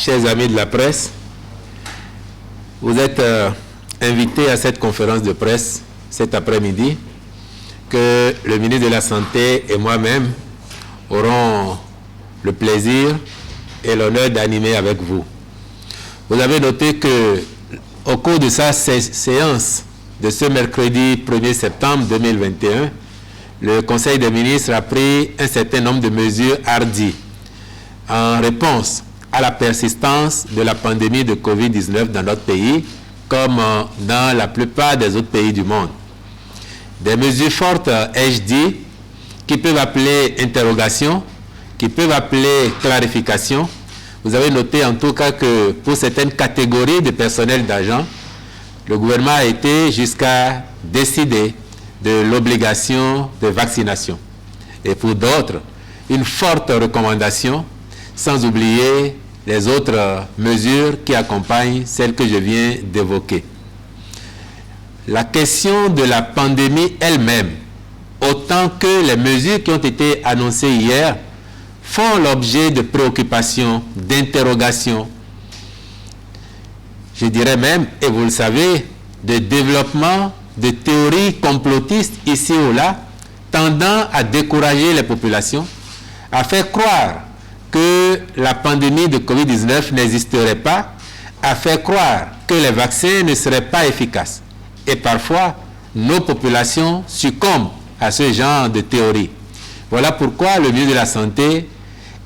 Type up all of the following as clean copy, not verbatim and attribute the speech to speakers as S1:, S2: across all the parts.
S1: chers amis de la presse, vous êtes invités à cette conférence de presse cet après-midi que le ministre de la Santé et moi-même aurons le plaisir et l'honneur d'animer avec vous. Vous avez noté que au cours de sa séance de ce mercredi 1er septembre 2021, le Conseil des ministres a pris un certain nombre de mesures hardies en réponse à la persistance de la pandémie de Covid-19 dans notre pays, comme dans la plupart des autres pays du monde. Des mesures fortes, ai-je dit, qui peuvent appeler interrogation, qui peuvent appeler clarification. Vous avez noté en tout cas que pour certaines catégories de personnel d'agents, le gouvernement a été jusqu'à décider de l'obligation de vaccination. Et pour d'autres, une forte recommandation, sans oublier les autres mesures qui accompagnent celles que je viens d'évoquer. La question de la pandémie elle-même, autant que les mesures qui ont été annoncées hier, font l'objet de préoccupations, d'interrogations, je dirais même, et vous le savez, de développement de théories complotistes ici ou là, tendant à décourager les populations, à faire croire que la pandémie de Covid-19 n'existerait pas, à faire croire que les vaccins ne seraient pas efficaces. Et parfois, nos populations succombent à ce genre de théories. Voilà pourquoi le ministre de la Santé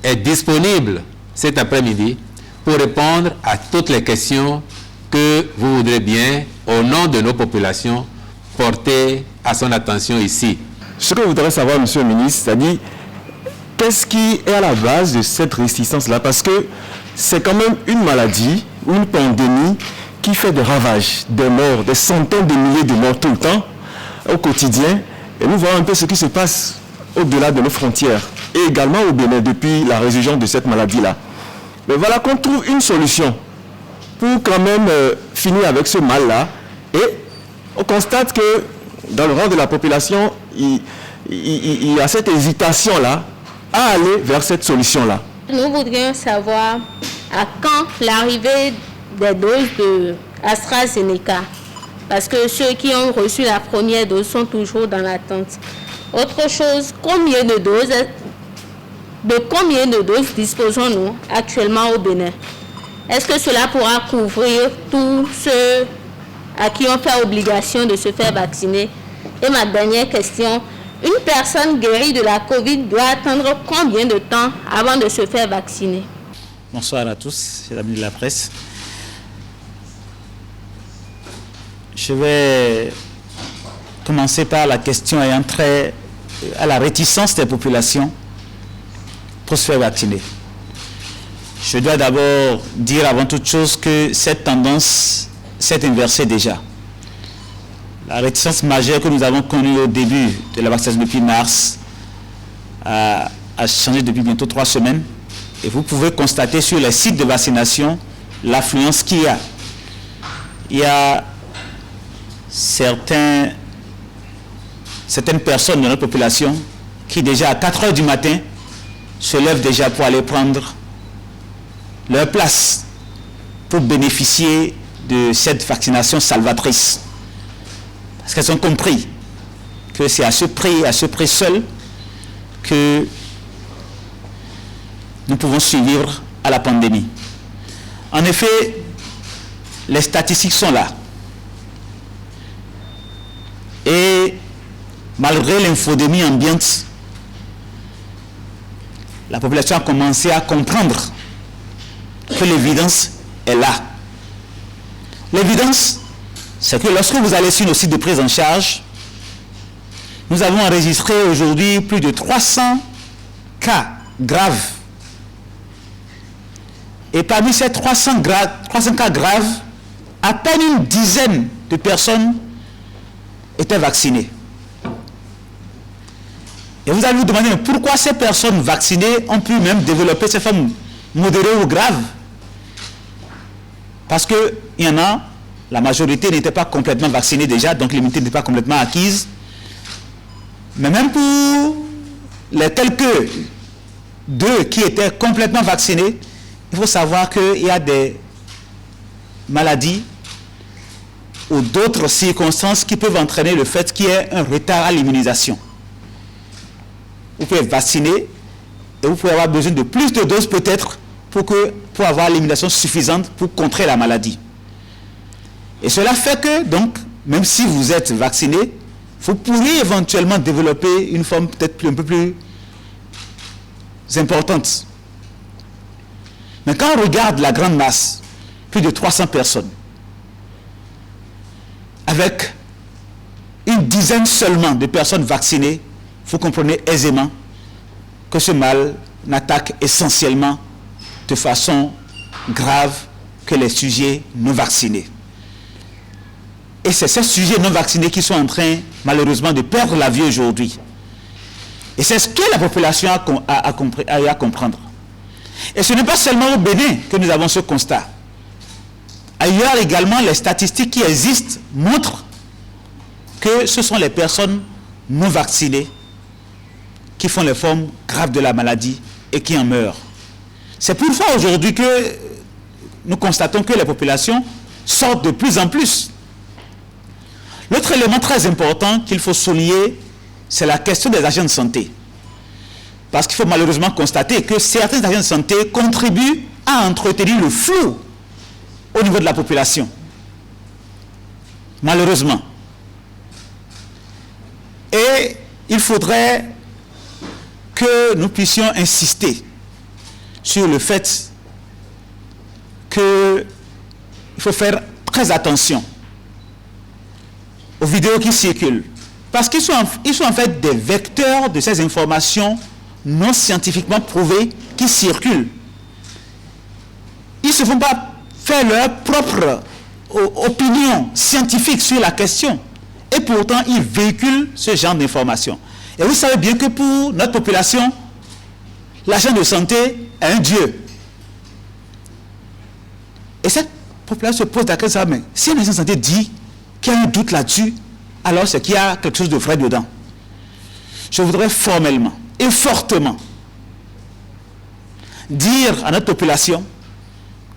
S1: est disponible cet après-midi pour répondre à toutes les questions que vous voudrez bien, au nom de nos populations, porter à son attention ici.
S2: Ce que je voudrais savoir, monsieur le ministre, c'est-à-dire, qu'est-ce qui est à la base de cette résistance-là? Parce que c'est quand même une maladie, une pandémie qui fait des ravages, des morts, des centaines de milliers de morts tout le temps, au quotidien. Et nous voyons un peu ce qui se passe au-delà de nos frontières, et également au Bénin depuis la résurgence de cette maladie-là. Mais voilà qu'on trouve une solution pour quand même finir avec ce mal-là. Et on constate que dans le rang de la population, il y a cette hésitation-là à aller vers cette solution-là.
S3: Nous voudrions savoir à quand l'arrivée des doses de AstraZeneca, parce que ceux qui ont reçu la première dose sont toujours dans l'attente. Autre chose, de combien de doses disposons-nous actuellement au Bénin? Est-ce que cela pourra couvrir tous ceux à qui on fait obligation de se faire vacciner? Et ma dernière question, une personne guérie de la Covid doit attendre combien de temps avant de se faire vacciner?
S4: Bonsoir à tous, chers amis de la presse. Je vais commencer par la question ayant trait à la réticence des populations pour se faire vacciner. Je dois d'abord dire avant toute chose que cette tendance s'est inversée déjà. La réticence majeure que nous avons connue au début de la vaccination depuis mars a changé depuis bientôt 3 semaines. Et vous pouvez constater sur les sites de vaccination l'affluence qu'il y a. Il y a certaines personnes de notre population qui déjà à 4 heures du matin se lèvent déjà pour aller prendre leur place pour bénéficier de cette vaccination salvatrice. Parce qu'elles ont compris que c'est à ce prix seul que nous pouvons survivre à la pandémie. En effet, les statistiques sont là. Et malgré l'infodémie ambiante, la population a commencé à comprendre que l'évidence est là. L'évidence, c'est que lorsque vous allez sur nos sites de prise en charge, nous avons enregistré aujourd'hui plus de 300 cas graves. Et parmi ces 300 cas graves, à peine une dizaine de personnes étaient vaccinées. Et vous allez vous demander pourquoi ces personnes vaccinées ont pu même développer ces formes modérées ou graves. Parce qu'il y en a, la majorité n'était pas complètement vaccinée déjà, donc l'immunité n'était pas complètement acquise. Mais même pour les quelques 2 qui étaient complètement vaccinés, il faut savoir qu'il y a des maladies ou d'autres circonstances qui peuvent entraîner le fait qu'il y ait un retard à l'immunisation. Vous pouvez être vacciné et vous pouvez avoir besoin de plus de doses peut-être pour avoir l'immunisation suffisante pour contrer la maladie. Et cela fait que, donc, même si vous êtes vacciné, vous pourriez éventuellement développer une forme peut-être un peu plus importante. Mais quand on regarde la grande masse, plus de 300 personnes, avec une dizaine seulement de personnes vaccinées, vous comprenez aisément que ce mal n'attaque essentiellement de façon grave que les sujets non vaccinés. Et c'est ces sujets non vaccinés qui sont en train, malheureusement, de perdre la vie aujourd'hui. Et c'est ce que la population a eu à comprendre. Et ce n'est pas seulement au Bénin que nous avons ce constat. Ailleurs également, les statistiques qui existent montrent que ce sont les personnes non vaccinées qui font les formes graves de la maladie et qui en meurent. C'est pourquoi aujourd'hui que nous constatons que les populations sortent de plus en plus. L'autre élément très important qu'il faut souligner, c'est la question des agents de santé. Parce qu'il faut malheureusement constater que certains agents de santé contribuent à entretenir le flou au niveau de la population. Malheureusement. Et il faudrait que nous puissions insister sur le fait qu'il faut faire très attention aux vidéos qui circulent. Parce qu'ils sont en fait des vecteurs de ces informations non scientifiquement prouvées qui circulent. Ils ne se font pas faire leur propre opinion scientifique sur la question. Et pourtant, ils véhiculent ce genre d'informations. Et vous savez bien que pour notre population, l'agent de santé est un dieu. Et cette population se pose la question, mais si un agent de santé dit qu'il y a un doute là-dessus, alors c'est qu'il y a quelque chose de vrai dedans. Je voudrais formellement et fortement dire à notre population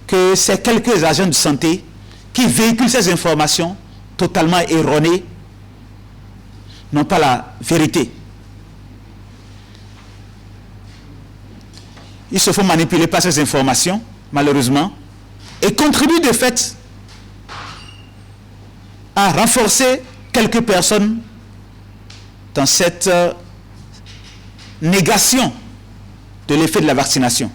S4: que c'est quelques agents de santé qui véhiculent ces informations totalement erronées, n'ont pas la vérité. Ils se font manipuler par ces informations, malheureusement, et contribuent de fait à renforcer quelques personnes dans cette négation de l'effet de la vaccination.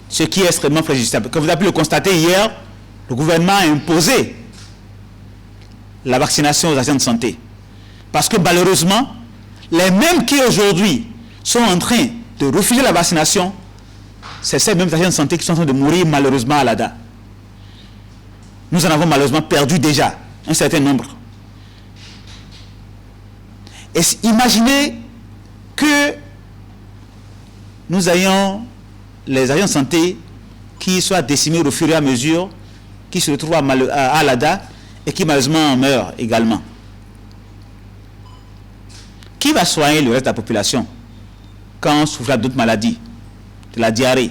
S4: Ce qui est extrêmement préjudiciable. Comme vous avez pu le constater hier, le gouvernement a imposé la vaccination aux agents de santé. Parce que malheureusement, les mêmes qui aujourd'hui sont en train de refuser la vaccination, c'est ces mêmes agents de santé qui sont en train de mourir malheureusement à l'ADA. Nous en avons malheureusement perdu déjà un certain nombre. Et imaginez que nous ayons les agents de santé qui soient décimés au fur et à mesure, qui se retrouvent à l'ADA et qui malheureusement meurent également. Qui va soigner le reste de la population quand on souffre d'autres maladies, de la diarrhée,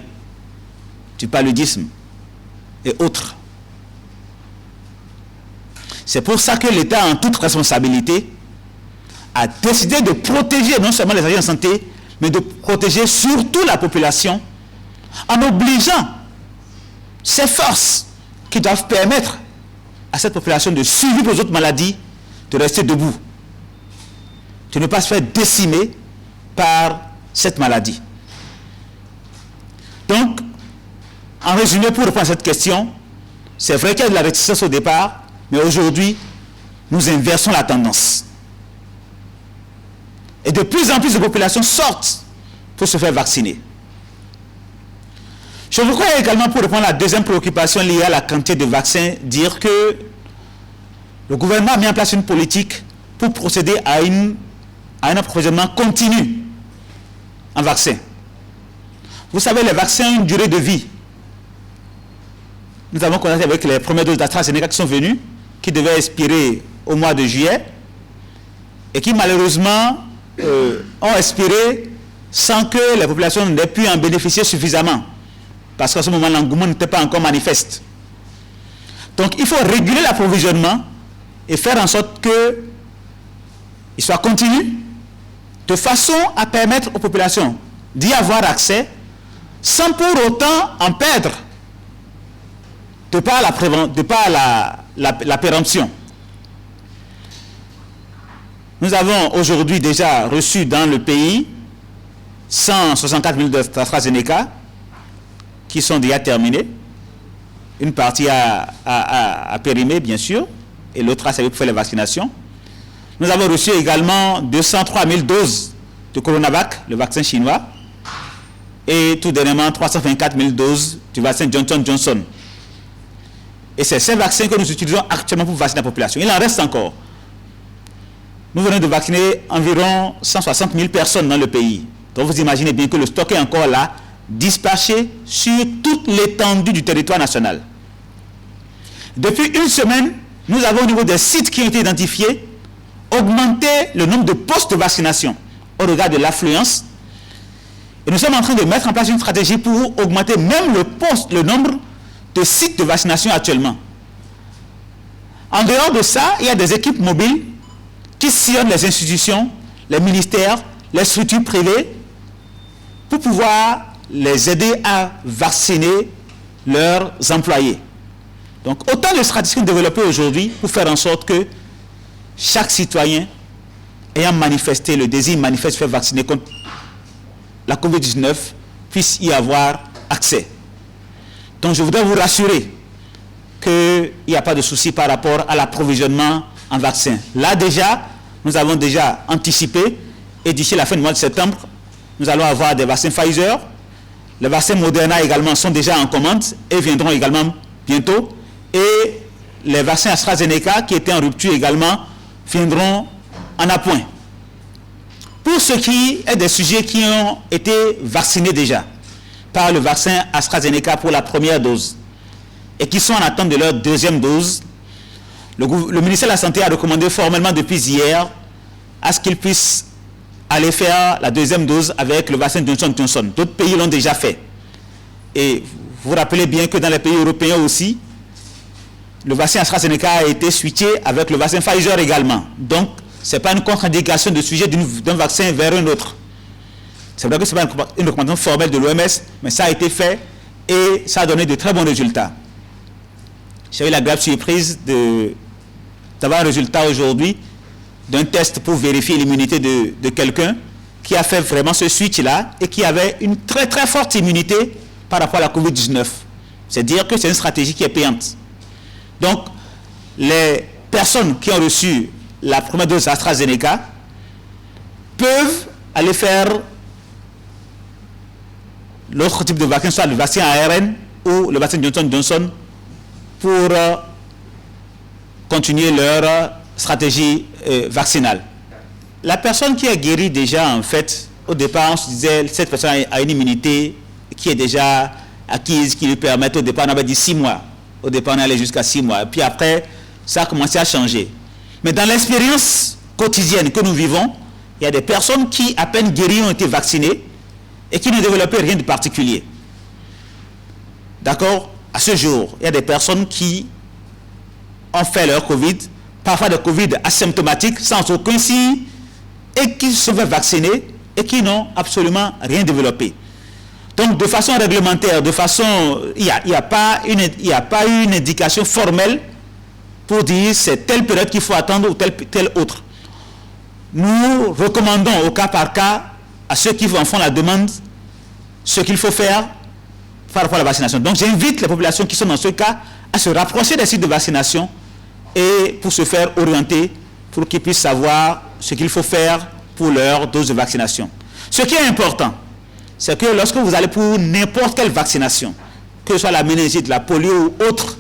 S4: du paludisme et autres? C'est pour ça que l'État, en toute responsabilité, a décidé de protéger non seulement les agents de santé, mais de protéger surtout la population en obligeant ces forces qui doivent permettre à cette population de survivre aux autres maladies de rester debout, de ne pas se faire décimer par cette maladie. Donc, en résumé, pour répondre à cette question, c'est vrai qu'il y a de la réticence au départ, mais aujourd'hui, nous inversons la tendance. Et de plus en plus de populations sortent pour se faire vacciner. Je voudrais également, pour répondre à la deuxième préoccupation liée à la quantité de vaccins, dire que le gouvernement a mis en place une politique pour procéder à un approvisionnement continu en vaccins. Vous savez, les vaccins ont une durée de vie. Nous avons commencé avec les premières doses d'AstraZeneca qui sont venues, qui devaient expirer au mois de juillet, et qui malheureusement ont expiré sans que les populations n'aient pu en bénéficier suffisamment. parce qu'à ce moment, l'engouement n'était pas encore manifeste. Donc, il faut réguler l'approvisionnement et faire en sorte qu'il soit continu, de façon à permettre aux populations d'y avoir accès, sans pour autant en perdre, de par la péremption. Nous avons aujourd'hui déjà reçu dans le pays 164 000 doses d'AstraZeneca qui sont déjà terminées. Une partie a périmé, bien sûr, et l'autre a servi pour faire les vaccinations. Nous avons reçu également 203 000 doses de Coronavac, le vaccin chinois, et tout dernièrement 324 000 doses du vaccin Johnson & Johnson. Et c'est ces vaccins que nous utilisons actuellement pour vacciner la population. Il en reste encore. Nous venons de vacciner environ 160 000 personnes dans le pays. Donc vous imaginez bien que le stock est encore là, dispatché sur toute l'étendue du territoire national. Depuis une semaine, nous avons au niveau des sites qui ont été identifiés, augmenté le nombre de postes de vaccination au regard de l'affluence. Et nous sommes en train de mettre en place une stratégie pour augmenter même le nombre de sites de vaccination actuellement. En dehors de ça, il y a des équipes mobiles qui sillonnent les institutions, les ministères, les structures privées pour pouvoir les aider à vacciner leurs employés. Donc, autant de stratégies qu'on développe aujourd'hui pour faire en sorte que chaque citoyen ayant manifesté le désir manifeste de faire vacciner contre la COVID-19 puisse y avoir accès. Donc, je voudrais vous rassurer qu'il n'y a pas de souci par rapport à l'approvisionnement en vaccins. Là déjà, nous avons déjà anticipé et d'ici la fin du mois de septembre, nous allons avoir des vaccins Pfizer. Les vaccins Moderna également sont déjà en commande et viendront également bientôt. Et les vaccins AstraZeneca qui étaient en rupture également viendront en appoint. Pour ce qui est des sujets qui ont été vaccinés déjà par le vaccin AstraZeneca pour la première dose et qui sont en attente de leur deuxième dose, le ministère de la Santé a recommandé formellement depuis hier à ce qu'ils puissent aller faire la deuxième dose avec le vaccin Johnson & Johnson. D'autres pays l'ont déjà fait. Et vous vous rappelez bien que dans les pays européens aussi, le vaccin AstraZeneca a été switché avec le vaccin Pfizer également. Donc, ce n'est pas une contre-indication de sujet d'un vaccin vers un autre. C'est vrai que ce n'est pas une recommandation formelle de l'OMS, mais ça a été fait et ça a donné de très bons résultats. J'ai eu la grave surprise d'avoir un résultat aujourd'hui d'un test pour vérifier l'immunité de quelqu'un qui a fait vraiment ce switch-là et qui avait une très très forte immunité par rapport à la COVID-19. C'est-à-dire que c'est une stratégie qui est payante. Donc, les personnes qui ont reçu la première dose AstraZeneca peuvent aller faire l'autre type de vaccin, soit le vaccin ARN ou le vaccin Johnson & Johnson pour continuer leur stratégie vaccinale. La personne qui est guérie déjà, en fait, au départ, on se disait cette personne a une immunité qui est déjà acquise, qui lui permet, au départ, on avait dit 6 mois. Au départ, on allait jusqu'à 6 mois. Et puis après, ça a commencé à changer. Mais dans l'expérience quotidienne que nous vivons, il y a des personnes qui, à peine guéries, ont été vaccinées et qui ne développaient rien de particulier. D'accord? À ce jour, il y a des personnes qui ont fait leur Covid, parfois des Covid asymptomatiques, sans aucun signe, et qui se sont fait vacciner et qui n'ont absolument rien développé. Donc, de façon réglementaire, il n'y a pas une indication formelle pour dire c'est telle période qu'il faut attendre ou telle autre. Nous recommandons au cas par cas à ceux qui en font la demande ce qu'il faut faire par rapport à la vaccination. Donc, j'invite les populations qui sont dans ce cas à se rapprocher des sites de vaccination et pour se faire orienter pour qu'ils puissent savoir ce qu'il faut faire pour leur dose de vaccination. Ce qui est important, c'est que lorsque vous allez pour n'importe quelle vaccination, que ce soit la méningite, la polio ou autre,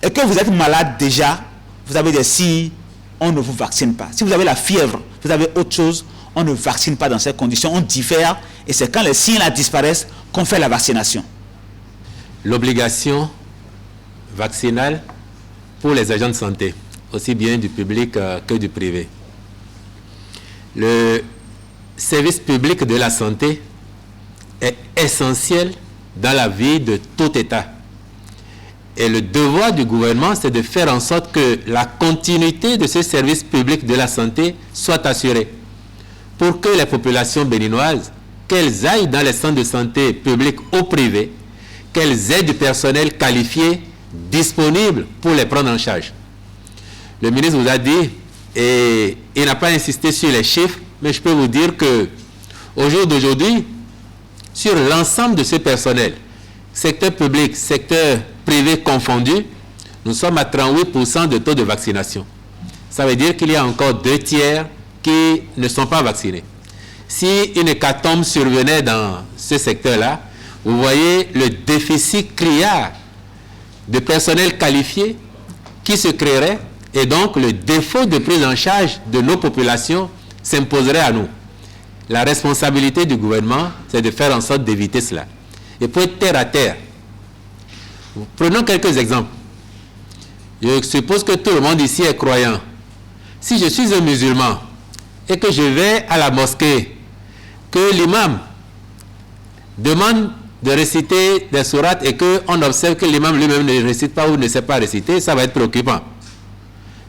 S4: et que vous êtes malade déjà, vous avez des signes, on ne vous vaccine pas. Si vous avez la fièvre, vous avez autre chose, on ne vaccine pas dans ces conditions, on diffère, et c'est quand les signes là disparaissent qu'on fait la vaccination.
S1: L'obligation vaccinale pour les agents de santé, aussi bien du public que du privé. Le service public de la santé est essentiel dans la vie de tout État. Et le devoir du gouvernement, c'est de faire en sorte que la continuité de ce service public de la santé soit assurée. Pour que les populations béninoises, qu'elles aillent dans les centres de santé publics ou privés, qu'elles aient du personnel qualifié, disponible pour les prendre en charge. Le ministre vous a dit, et il n'a pas insisté sur les chiffres, mais je peux vous dire que au jour d'aujourd'hui, sur l'ensemble de ce personnel, secteur public, secteur privé confondu, nous sommes à 38% de taux de vaccination. Ça veut dire qu'il y a encore 2 tiers qui ne sont pas vaccinés. Si une hécatombe survenait dans ce secteur-là, vous voyez le déficit criard de personnel qualifié qui se créerait, et donc le défaut de prise en charge de nos populations s'imposerait à nous. La responsabilité du gouvernement, c'est de faire en sorte d'éviter cela. Et pour être terre à terre, prenons quelques exemples. Je suppose que tout le monde ici est croyant. Si je suis un musulman et que je vais à la mosquée, que l'imam demande de réciter des sourates et qu'on observe que l'imam lui-même ne récite pas ou ne sait pas réciter, ça va être préoccupant.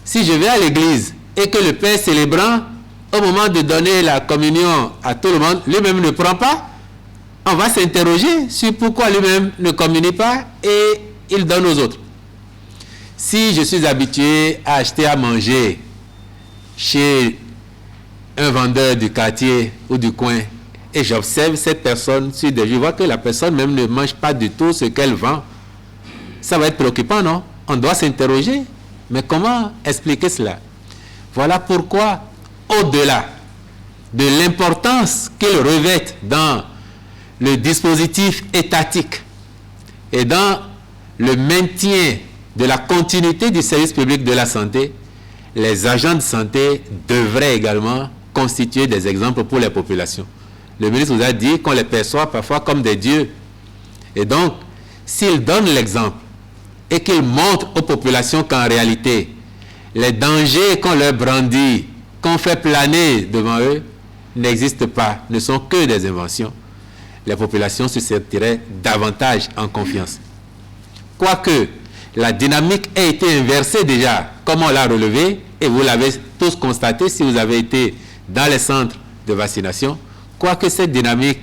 S1: Si je vais à l'église et que le père célébrant, au moment de donner la communion à tout le monde, lui-même ne prend pas, on va s'interroger sur pourquoi lui-même ne communie pas et il donne aux autres. Si je suis habitué à acheter à manger chez un vendeur du quartier ou du coin et j'observe cette personne sur des jours, je vois que la personne même ne mange pas du tout ce qu'elle vend, ça va être préoccupant, non? On doit s'interroger. Mais comment expliquer cela? Voilà pourquoi, au-delà de l'importance qu'il revêt dans le dispositif étatique et dans le maintien de la continuité du service public de la santé, les agents de santé devraient également constituer des exemples pour les populations. Le ministre vous a dit qu'on les perçoit parfois comme des dieux. Et donc, s'ils donnent l'exemple et qu'ils montrent aux populations qu'en réalité, les dangers qu'on leur brandit, qu'on fait planer devant eux, n'existent pas, ne sont que des inventions, les populations se sentiraient davantage en confiance. Quoique la dynamique ait été inversée déjà, comme on l'a relevé, et vous l'avez tous constaté si vous avez été dans les centres de vaccination, quoique cette dynamique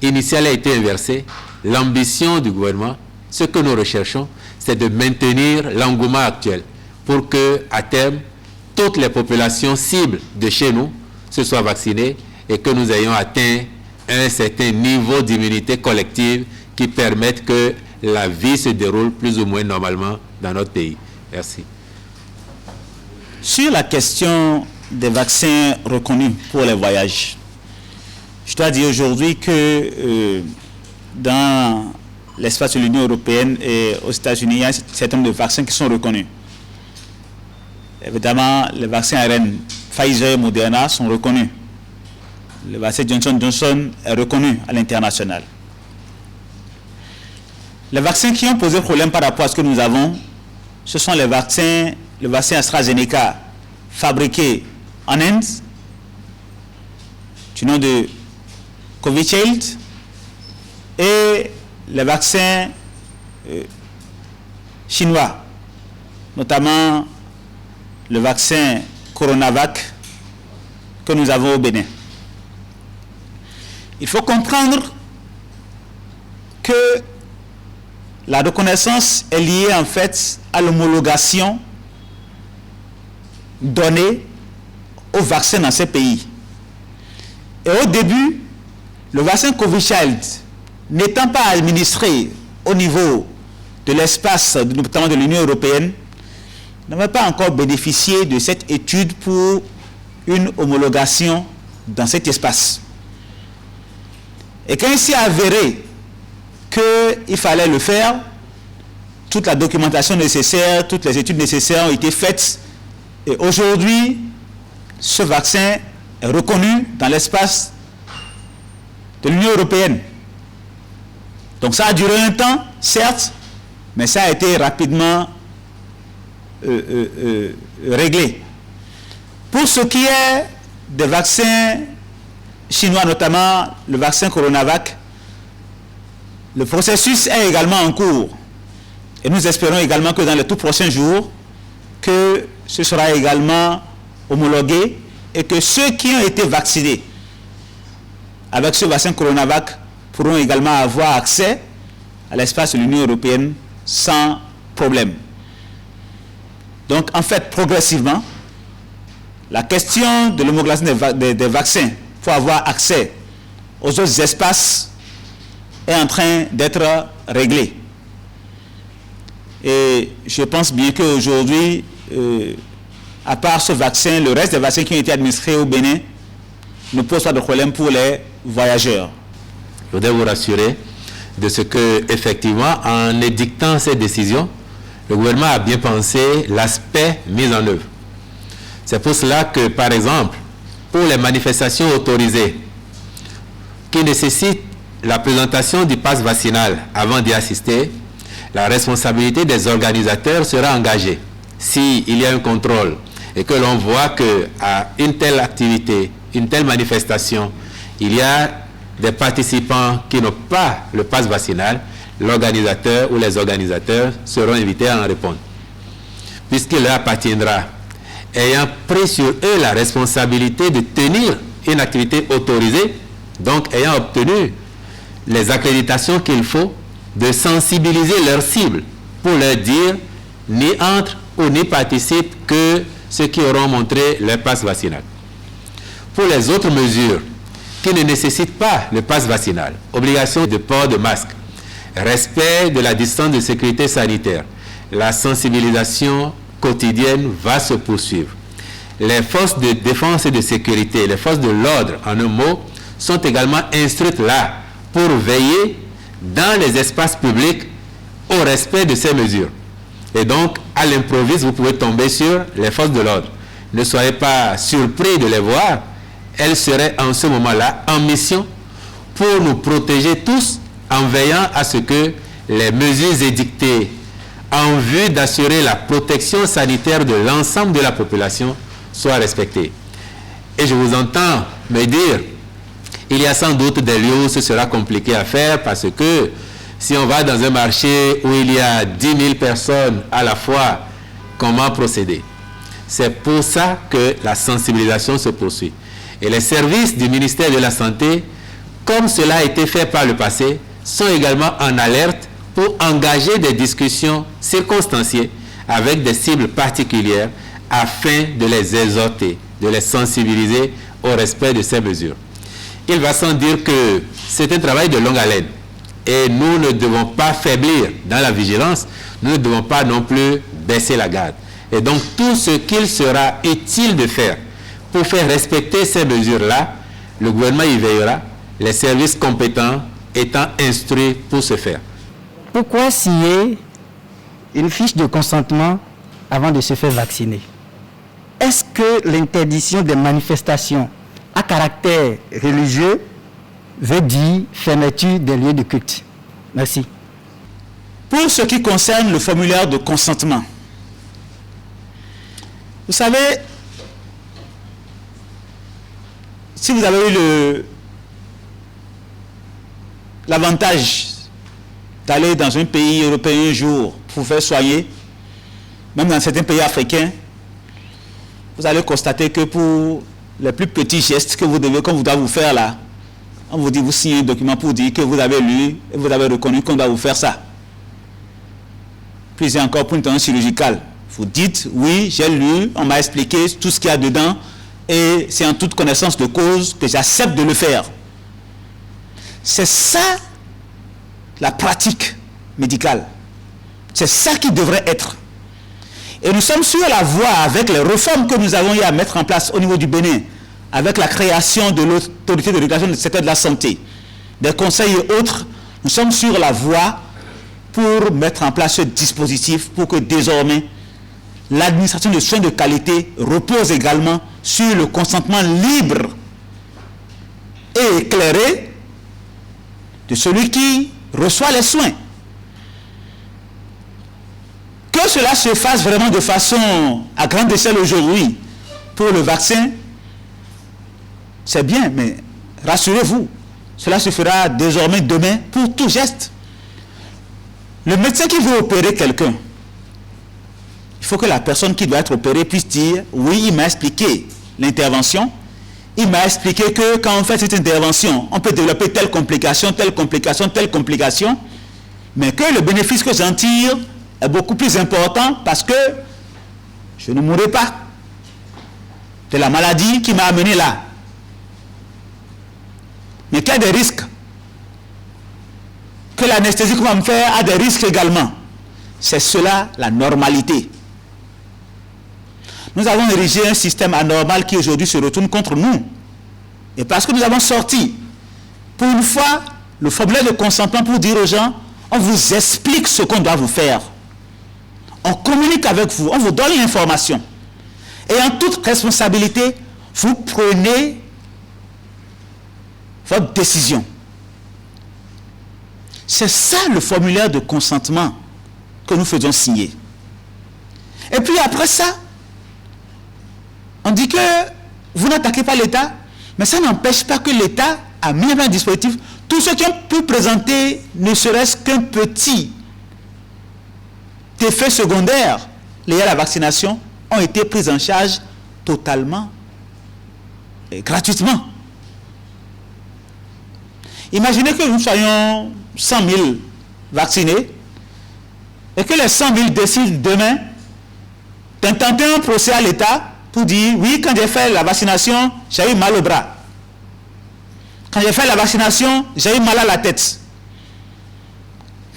S1: initiale ait été inversée, l'ambition du gouvernement, ce que nous recherchons, c'est de maintenir l'engouement actuel pour que, à terme, toutes les populations cibles de chez nous se soient vaccinées et que nous ayons atteint un certain niveau d'immunité collective qui permette que la vie se déroule plus ou moins normalement dans notre pays. Merci.
S4: Sur la question des vaccins reconnus pour les voyages, je dois dire aujourd'hui que dans l'espace de l'Union européenne et aux États-Unis, il y a un certain nombre de vaccins qui sont reconnus. Évidemment, les vaccins ARN Pfizer et Moderna sont reconnus. Le vaccin Johnson & Johnson est reconnu à l'international. Les vaccins qui ont posé problème par rapport à ce que nous avons, ce sont le vaccin AstraZeneca fabriqué en Inde, du nom de Covishield, et les vaccins chinois, notamment le vaccin Coronavac que nous avons au Bénin. Il faut comprendre que la reconnaissance est liée en fait à l'homologation donnée aux vaccins dans ces pays. Et au début, le vaccin Covishield, n'étant pas administré au niveau de l'espace, notamment de l'Union européenne, n'avait pas encore bénéficié de cette étude pour une homologation dans cet espace. Et quand il s'est avéré qu'il fallait le faire, toute la documentation nécessaire, toutes les études nécessaires ont été faites. Et aujourd'hui, ce vaccin est reconnu dans l'espace de l'Union européenne. Donc ça a duré un temps, certes, mais ça a été rapidement réglé. Pour ce qui est des vaccins chinois, notamment le vaccin Coronavac, Le processus est également en cours. Et nous espérons également que dans les tout prochains jours, que ce sera également homologué et que ceux qui ont été vaccinés avec ce vaccin Coronavac pourront également avoir accès à l'espace de l'Union européenne sans problème. Donc, en fait, progressivement, la question de l'homologation des vaccins pour avoir accès aux autres espaces est en train d'être réglée. Et je pense bien qu'aujourd'hui, à part ce vaccin, le reste des vaccins qui ont été administrés au Bénin ne pose pas de problème pour les voyageurs.
S1: Je voudrais vous rassurer de ce que, effectivement, en édictant ces décisions, le gouvernement a bien pensé l'aspect mis en œuvre. C'est pour cela que, par exemple, pour les manifestations autorisées qui nécessitent la présentation du pass vaccinal avant d'y assister, la responsabilité des organisateurs sera engagée. S'il y a un contrôle et que l'on voit qu'à une telle activité, une telle manifestation, il y a des participants qui n'ont pas le pass vaccinal, l'organisateur ou les organisateurs seront invités à en répondre. Puisqu'il leur appartiendra, ayant pris sur eux la responsabilité de tenir une activité autorisée, donc ayant obtenu les accréditations qu'il faut, de sensibiliser leurs cibles pour leur dire ni entre ou n'y participent que ceux qui auront montré leur passe vaccinal. Pour les autres mesures qui ne nécessitent pas le passe vaccinal, obligation de port de masque, respect de la distance de sécurité sanitaire, la sensibilisation quotidienne va se poursuivre. Les forces de défense et de sécurité, les forces de l'ordre, en un mot, sont également instruites là pour veiller dans les espaces publics au respect de ces mesures. Et donc, à l'improviste, vous pouvez tomber sur les forces de l'ordre. Ne soyez pas surpris de les voir. Elles seraient en ce moment-là en mission pour nous protéger tous en veillant à ce que les mesures édictées en vue d'assurer la protection sanitaire de l'ensemble de la population soient respectées. Et je vous entends me dire, il y a sans doute des lieux où ce sera compliqué à faire parce que si on va dans un marché où il y a 10 000 personnes à la fois, comment procéder? C'est pour ça que la sensibilisation se poursuit. Et les services du ministère de la Santé, comme cela a été fait par le passé, sont également en alerte pour engager des discussions circonstanciées avec des cibles particulières afin de les exhorter, de les sensibiliser au respect de ces mesures. Il va sans dire que c'est un travail de longue haleine et nous ne devons pas faiblir dans la vigilance, nous ne devons pas non plus baisser la garde. Et donc tout ce qu'il sera utile de faire pour faire respecter ces mesures-là, le gouvernement y veillera, les services compétents étant instruits pour ce faire.
S5: Pourquoi signer une fiche de consentement avant de se faire vacciner? Est-ce que l'interdiction des manifestations à caractère religieux veut dire fermeture des lieux de culte? Merci.
S4: Pour ce qui concerne le formulaire de consentement, vous savez, si vous avez eu l'avantage d'aller dans un pays européen un jour pour vous faire soigner, même dans certains pays africains, vous allez constater que pour les plus petits gestes qu'on vous doit vous faire là, on vous dit, vous signez un document pour dire que vous avez lu et vous avez reconnu qu'on doit vous faire ça. Puis encore pour une tendance chirurgicale. Vous dites, oui, j'ai lu, on m'a expliqué tout ce qu'il y a dedans et c'est en toute connaissance de cause que j'accepte de le faire. C'est ça la pratique médicale. C'est ça qui devrait être. Et nous sommes sur la voie avec les réformes que nous avons eu à mettre en place au niveau du Bénin, avec la création de l'autorité de régulation du secteur de la santé, des conseils et autres. Nous sommes sur la voie pour mettre en place ce dispositif pour que désormais l'administration de soins de qualité repose également sur le consentement libre et éclairé de celui qui reçoit les soins. Que cela se fasse vraiment de façon à grande échelle aujourd'hui pour le vaccin, c'est bien, mais rassurez-vous, cela se fera désormais demain pour tout geste. Le médecin qui veut opérer quelqu'un, il faut que la personne qui doit être opérée puisse dire « Oui, il m'a expliqué l'intervention. Il m'a expliqué que quand on fait cette intervention, on peut développer telle complication, telle complication, telle complication. Mais que le bénéfice que j'en tire est beaucoup plus important parce que je ne mourrai pas de la maladie qui m'a amené là. Mais qu'il y a des risques. Que l'anesthésie qu'on va me faire a des risques également. C'est cela la normalité. Nous avons érigé un système anormal qui aujourd'hui se retourne contre nous. Et parce que nous avons sorti, pour une fois, le formulaire de consentement pour dire aux gens, on vous explique ce qu'on doit vous faire. On communique avec vous, on vous donne l'information. Et en toute responsabilité, vous prenez votre décision. C'est ça le formulaire de consentement que nous faisons signer. Et puis après ça, on dit que vous n'attaquez pas l'État, mais ça n'empêche pas que l'État a mis en place un dispositif. Tous ceux qui ont pu présenter ne serait-ce qu'un petit effet secondaire lié à la vaccination ont été pris en charge totalement et gratuitement. Imaginez que nous soyons 100 000 vaccinés et que les 100 000 décident demain d'intenter un procès à l'État pour dire oui, quand j'ai fait la vaccination, j'ai eu mal au bras. Quand j'ai fait la vaccination, j'ai eu mal à la tête.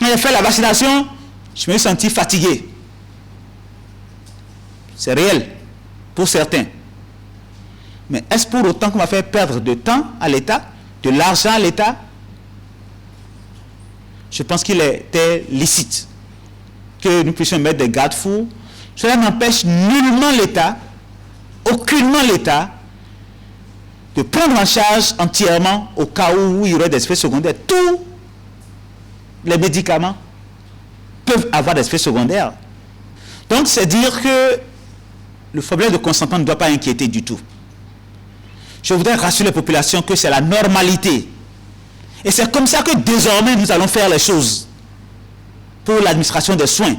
S4: Quand j'ai fait la vaccination, je me suis senti fatigué. C'est réel pour certains. Mais est-ce pour autant qu'on va faire perdre de temps à l'État, de l'argent à l'État? Je pense qu'il était licite que nous puissions mettre des garde-fous. Cela n'empêche nullement l'État, aucunement l'État, de prendre en charge entièrement au cas où il y aurait des effets secondaires. Tous les médicaments peuvent avoir des effets secondaires. Donc c'est dire que le formulaire de consentement ne doit pas inquiéter du tout. Je voudrais rassurer les populations que c'est la normalité. Et c'est comme ça que désormais nous allons faire les choses pour l'administration des soins.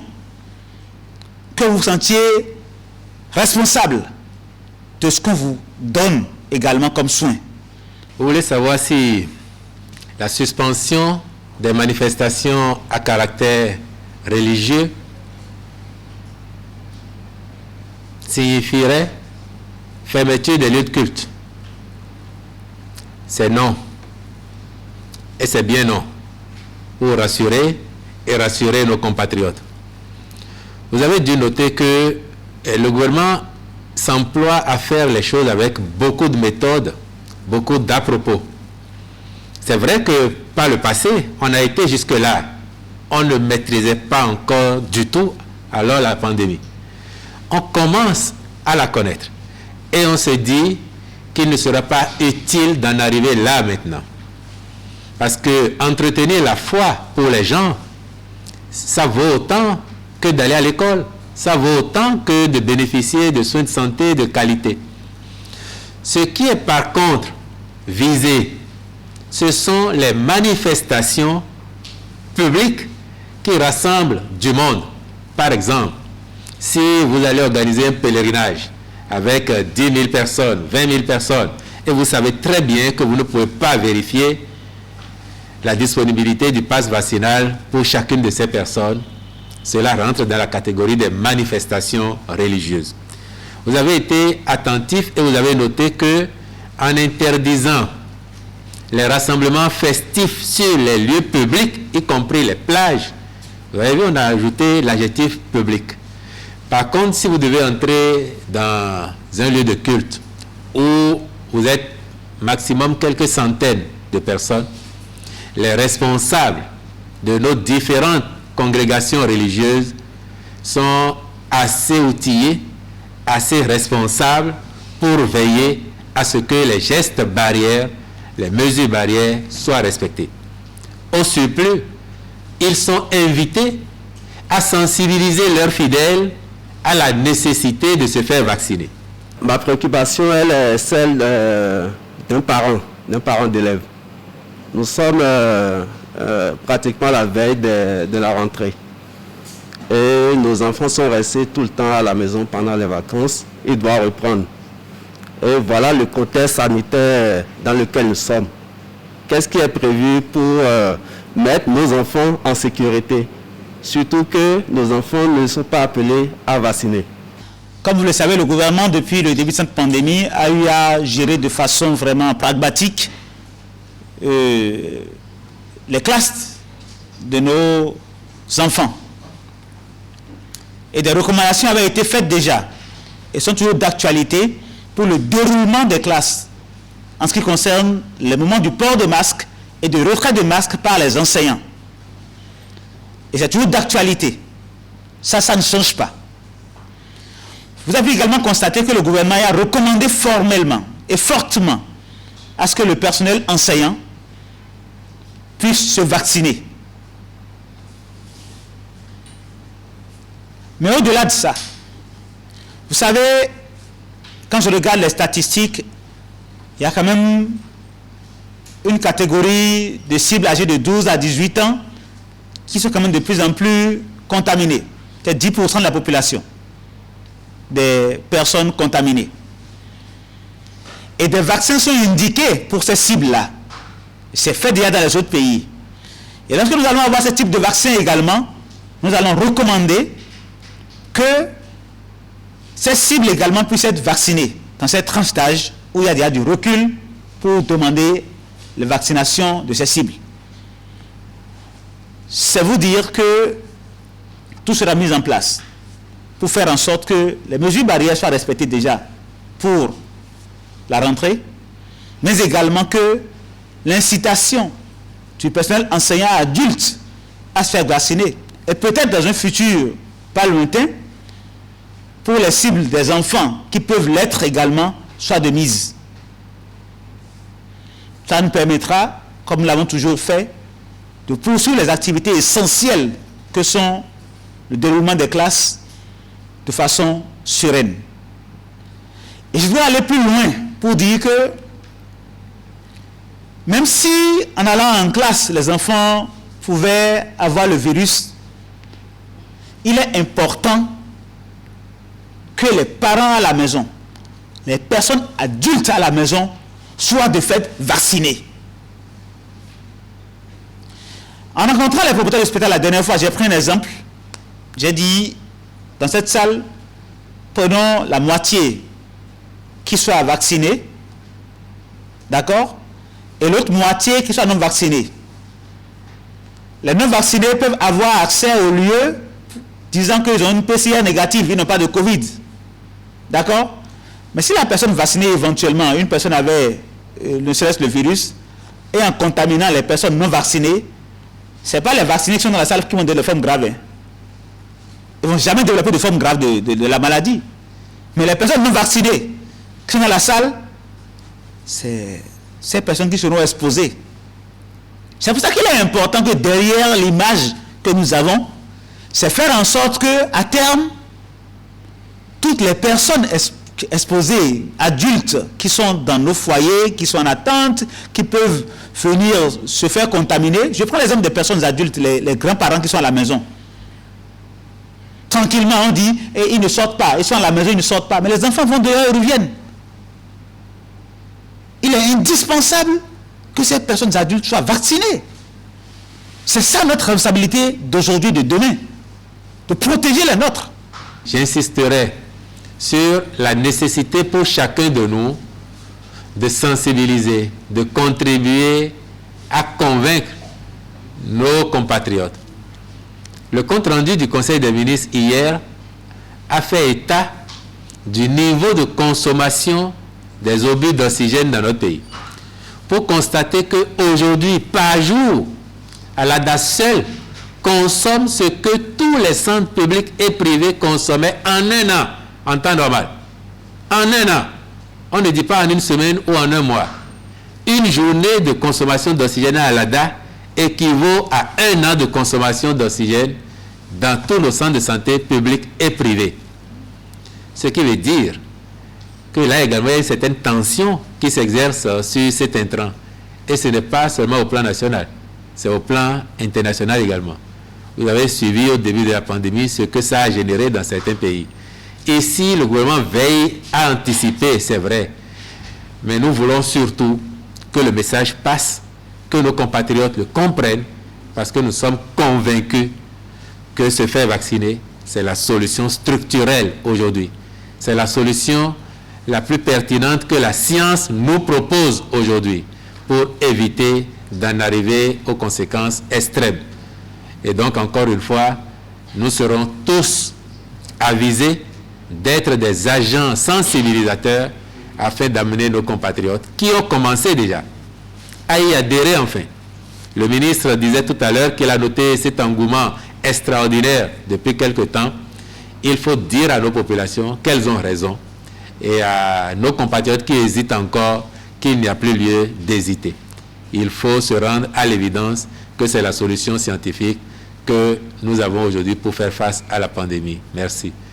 S4: Que vous vous sentiez responsable de ce qu'on vous donne également comme soins.
S1: Vous voulez savoir si la suspension des manifestations à caractère religieux signifierait fermeture des lieux de culte? C'est non. Et c'est bien non. Pour rassurer et rassurer nos compatriotes. Vous avez dû noter que le gouvernement s'emploie à faire les choses avec beaucoup de méthodes, beaucoup d'à-propos. C'est vrai que par le passé, on a été jusque-là. On ne maîtrisait pas encore du tout alors la pandémie. On commence à la connaître. Et on se dit qu'il ne sera pas utile d'en arriver là maintenant. Parce que entretenir la foi pour les gens, ça vaut autant que d'aller à l'école. Ça vaut autant que de bénéficier de soins de santé de qualité. Ce qui est par contre visé, ce sont les manifestations publiques qui rassemblent du monde. Par exemple, si vous allez organiser un pèlerinage avec 10 000 personnes, 20 000 personnes, et vous savez très bien que vous ne pouvez pas vérifier la disponibilité du pass vaccinal pour chacune de ces personnes, cela rentre dans la catégorie des manifestations religieuses. Vous avez été attentif et vous avez noté que en interdisant les rassemblements festifs sur les lieux publics, y compris les plages, vous avez vu, on a ajouté l'adjectif public. Par contre, si vous devez entrer dans un lieu de culte où vous êtes maximum quelques centaines de personnes, les responsables de nos différentes congrégations religieuses sont assez outillés, assez responsables pour veiller à ce que les gestes barrières, les mesures barrières soient respectées. Au surplus, ils sont invités à sensibiliser leurs fidèles à la nécessité de se faire vacciner.
S2: Ma préoccupation, elle est celle d'un parent d'élève. Nous sommes pratiquement à la veille de la rentrée.
S6: et nos enfants sont restés tout le temps à la maison pendant les vacances. Ils doivent reprendre. Et voilà le contexte sanitaire dans lequel nous sommes. Qu'est-ce qui est prévu pour mettre nos enfants en sécurité? Surtout que nos enfants ne sont pas appelés à vacciner.
S4: Comme vous le savez, le gouvernement, depuis le début de cette pandémie, a eu à gérer de façon vraiment pragmatique les classes de nos enfants. Et des recommandations avaient été faites déjà et sont toujours d'actualité pour le déroulement des classes en ce qui concerne le moment du port de masque et de retrait de masque par les enseignants. Et c'est toujours d'actualité. Ça ne change pas. Vous avez également constaté que le gouvernement a recommandé formellement et fortement à ce que le personnel enseignant puisse se vacciner. Mais au-delà de ça, vous savez, quand je regarde les statistiques, il y a quand même une catégorie de cibles âgées de 12 à 18 ans qui sont quand même de plus en plus contaminés. C'est 10% de la population des personnes contaminées. Et des vaccins sont indiqués pour ces cibles-là. C'est fait déjà dans les autres pays. Et lorsque nous allons avoir ce type de vaccin également, nous allons recommander que ces cibles également puissent être vaccinées dans cette tranche d'âge où il y a déjà du recul pour demander la vaccination de ces cibles. C'est vous dire que tout sera mis en place pour faire en sorte que les mesures barrières soient respectées déjà pour la rentrée, mais également que l'incitation du personnel enseignant adulte à se faire vacciner, et peut-être dans un futur pas lointain, pour les cibles des enfants qui peuvent l'être également, soit de mise. Ça nous permettra, comme nous l'avons toujours fait, de poursuivre les activités essentielles que sont le déroulement des classes de façon sereine. Et je dois aller plus loin pour dire que même si en allant en classe, les enfants pouvaient avoir le virus, il est important que les parents à la maison, les personnes adultes à la maison, soient de fait vaccinés. En rencontrant les propriétaires d'hôpital la dernière fois, j'ai pris un exemple. J'ai dit, dans cette salle, prenons la moitié qui soit vaccinée, d'accord, et l'autre moitié qui soit non vaccinée. Les non vaccinés peuvent avoir accès au lieu disant qu'ils ont une PCR négative, ils n'ont pas de Covid. D'accord? Mais si la personne vaccinée éventuellement, une personne avait ne serait-ce le virus, et en contaminant les personnes non vaccinées, ce n'est pas les vaccinés qui sont dans la salle qui vont développer des formes graves. Ils ne vont jamais développer de formes graves de la maladie. Mais les personnes non vaccinées qui sont dans la salle, c'est ces personnes qui seront exposées. C'est pour ça qu'il est important que derrière l'image que nous avons, c'est faire en sorte que, à terme, toutes les personnes exposés, adultes, qui sont dans nos foyers, qui sont en attente, qui peuvent venir se faire contaminer. Je prends l'exemple des personnes adultes, les grands-parents qui sont à la maison. Tranquillement, on dit, et ils ne sortent pas. Ils sont à la maison, ils ne sortent pas. Mais les enfants vont dehors, ils reviennent. Il est indispensable que ces personnes adultes soient vaccinées. C'est ça notre responsabilité d'aujourd'hui, de demain. De protéger les nôtres.
S1: J'insisterai sur la nécessité pour chacun de nous de sensibiliser, de contribuer à convaincre nos compatriotes. Le compte-rendu du Conseil des ministres hier a fait état du niveau de consommation des obus d'oxygène dans notre pays. Pour constater qu'aujourd'hui, par jour, à la date seule, consomme ce que tous les centres publics et privés consommaient en un an, en temps normal. En un an. On ne dit pas en une semaine ou en un mois. Une journée de consommation d'oxygène à Alada équivaut à un an de consommation d'oxygène dans tous nos centres de santé publics et privés. Ce qui veut dire que là également il y a une certaine tension qui s'exerce sur cet intrant. Et ce n'est pas seulement au plan national, c'est au plan international également. Vous avez suivi au début de la pandémie ce que ça a généré dans certains pays. Et si le gouvernement veille à anticiper, c'est vrai, mais nous voulons surtout que le message passe, que nos compatriotes le comprennent, parce que nous sommes convaincus que se faire vacciner, c'est la solution structurelle aujourd'hui. C'est la solution la plus pertinente que la science nous propose aujourd'hui pour éviter d'en arriver aux conséquences extrêmes. Et donc, encore une fois, nous serons tous avisés d'être des agents sensibilisateurs afin d'amener nos compatriotes, qui ont commencé déjà à y adhérer enfin. Le ministre disait tout à l'heure qu'il a noté cet engouement extraordinaire depuis quelque temps. Il faut dire à nos populations qu'elles ont raison et à nos compatriotes qui hésitent encore qu'il n'y a plus lieu d'hésiter. Il faut se rendre à l'évidence que c'est la solution scientifique que nous avons aujourd'hui pour faire face à la pandémie. Merci.